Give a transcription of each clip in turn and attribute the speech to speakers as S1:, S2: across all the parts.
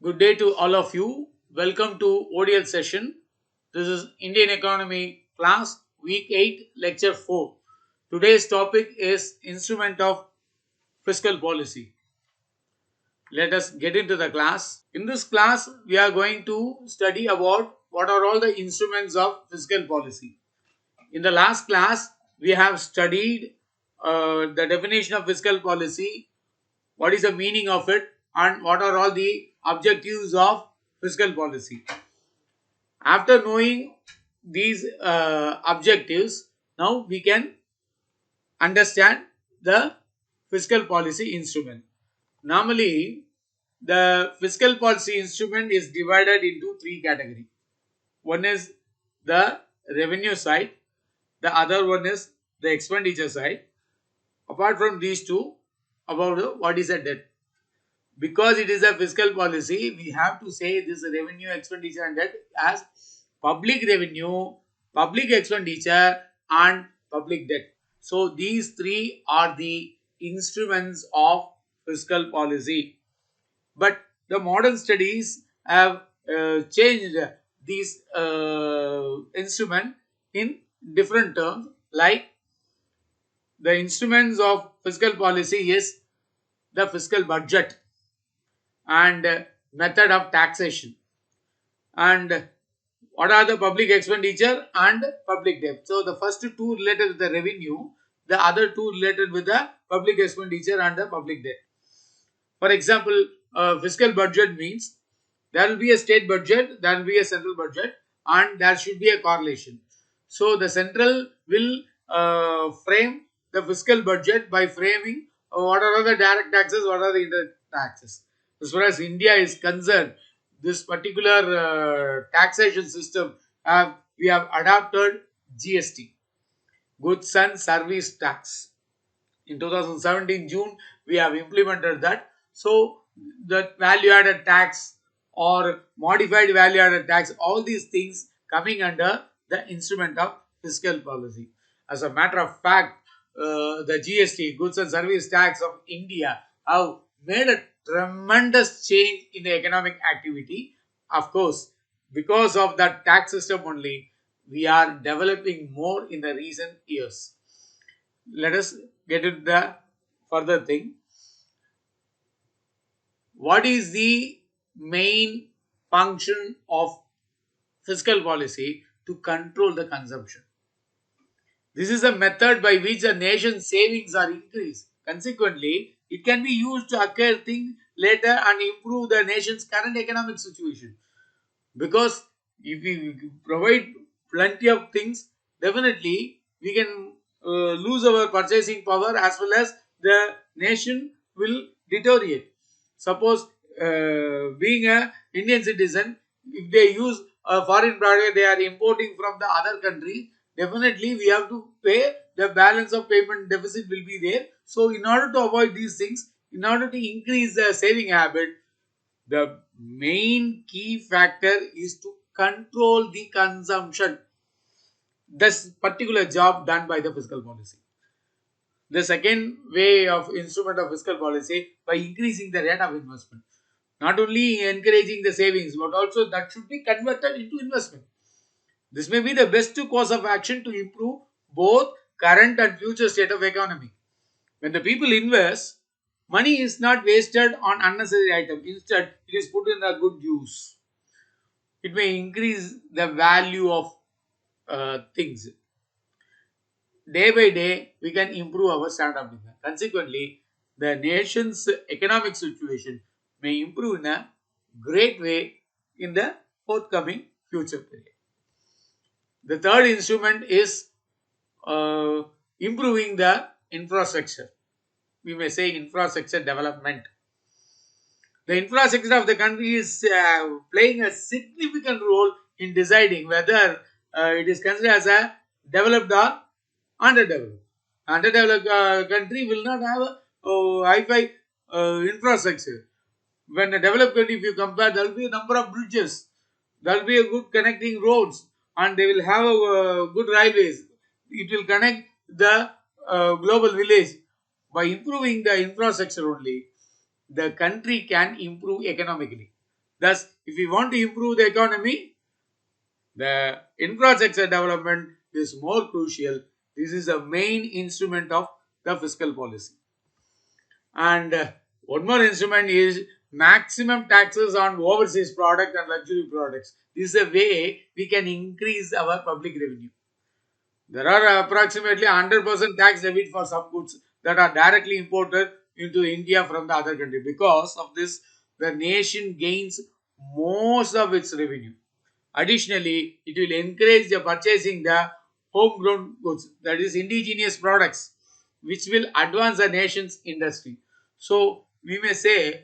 S1: Good day to all of you. Welcome to ODL session. This is Indian Economy class week 8 lecture 4. Today's topic is instrument of fiscal policy. Let us get into the class. In this class we are going to study about what are all the instruments of fiscal policy. In the last class we have studied the definition of fiscal policy, what is the meaning of it, and what are all the objectives of fiscal policy. After knowing these objectives, now we can understand the fiscal policy instrument. Normally, the fiscal policy instrument is divided into three categories. One is the revenue side, the other one is the expenditure side. Apart from these two, about what is a debt. Because it is a fiscal policy, we have to say this revenue, expenditure and debt as public revenue, public expenditure and public debt. So these three are the instruments of fiscal policy. But the modern studies have changed these instrument in different terms, like the instruments of fiscal policy is the fiscal budget and method of taxation, and what are the public expenditure and public debt. So the first two related with the revenue, the other two related with the public expenditure and the public debt. For example, fiscal budget means there will be a state budget, there will be a central budget, and there should be a correlation. So the central will frame the fiscal budget by framing what are the direct taxes, what are the indirect taxes. As far as India is concerned, this particular taxation system we have adopted GST, Goods and Service Tax. In 2017 June, we have implemented that. So the value added tax or modified value added tax, all these things coming under the instrument of fiscal policy. As a matter of fact, the GST, Goods and Service Tax of India, have made a tremendous change in the economic activity. Of course, because of that tax system only, we are developing more in the recent years. Let us get into the further thing. What is the main function of fiscal policy? To control the consumption. This is a method by which a nation's savings are increased. Consequently, it can be used to acquire things later and improve the nation's current economic situation. Because if we provide plenty of things, definitely we can lose our purchasing power, as well as the nation will deteriorate. Suppose being a Indian citizen, if they use a foreign product they are importing from the other country, definitely we have to pay, the balance of payment deficit will be there. So in order to avoid these things, in order to increase the saving habit, the main key factor is to control the consumption. This particular job done by the fiscal policy. The second way of instrument of fiscal policy, by increasing the rate of investment. Not only encouraging the savings, but also that should be converted into investment. This may be the best course of action to improve both current and future state of economy. When the people invest, money is not wasted on unnecessary items. Instead, it is put in a good use. It may increase the value of things. Day by day, we can improve our standard of living. Consequently, the nation's economic situation may improve in a great way in the forthcoming future period. The third instrument is improving the infrastructure. We may say infrastructure development. The infrastructure of the country is playing a significant role in deciding whether it is considered as a developed or underdeveloped. Underdeveloped country will not have a hi-fi infrastructure. When a developed country, if you compare, there will be a number of bridges, there will be a good connecting roads, and they will have a good railways. It will connect the global village. By improving the infrastructure only, the country can improve economically. Thus, if we want to improve the economy, the infrastructure development is more crucial. This is a main instrument of the fiscal policy. And one more instrument is maximum taxes on overseas product and luxury products. This is a way we can increase our public revenue. There are approximately 100% tax debit for some goods that are directly imported into India from the other country. Because of this, the nation gains most of its revenue. Additionally, it will encourage the purchasing the homegrown goods, that is indigenous products, which will advance the nation's industry. So we may say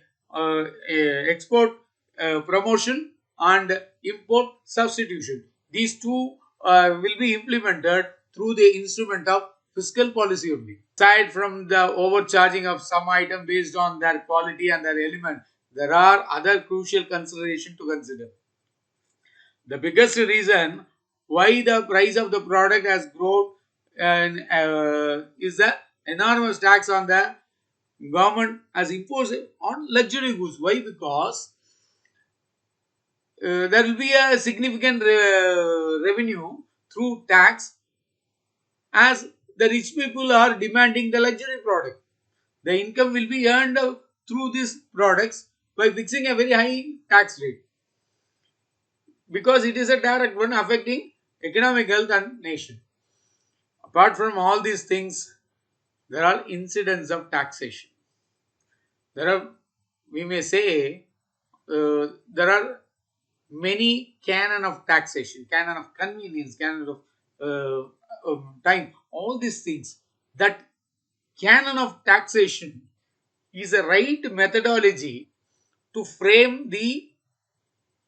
S1: export promotion and import substitution. These two will be implemented through the instrument of fiscal policy only. Aside from the overcharging of some item based on their quality and their element, there are other crucial considerations to consider. The biggest reason why the price of the product has grown and is the enormous tax on the government has imposed on luxury goods. Why? Because there will be a significant revenue through tax as the rich people are demanding the luxury product. The income will be earned through these products by fixing a very high tax rate, because it is a direct one affecting economic health and nation. Apart from all these things, there are incidents of taxation. There are, we may say, there are many canon of taxation, canon of convenience, canon of time, all these things. That canon of taxation is a right methodology to frame the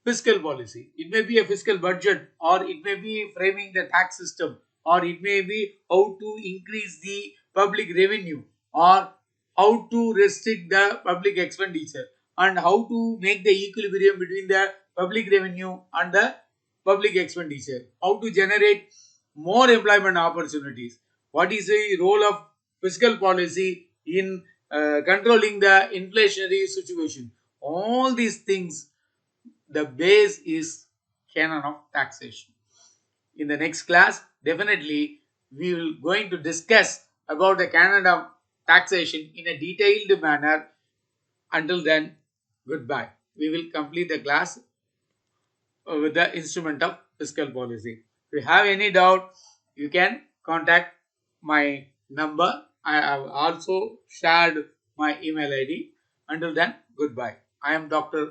S1: fiscal policy. It may be a fiscal budget, or it may be framing the tax system, or it may be how to increase the public revenue, or how to restrict the public expenditure, and how to make the equilibrium between the public revenue and the public expenditure, how to generate more employment opportunities. What is the role of fiscal policy in controlling the inflationary situation? All these things, the base is canon of taxation. In the next class, definitely we will going to discuss about the canon of taxation in a detailed manner. Until then, goodbye. We will complete the class with the instrument of fiscal policy. If you have any doubt, you can contact my number. I have also shared my email ID. Until then, goodbye. I am Dr.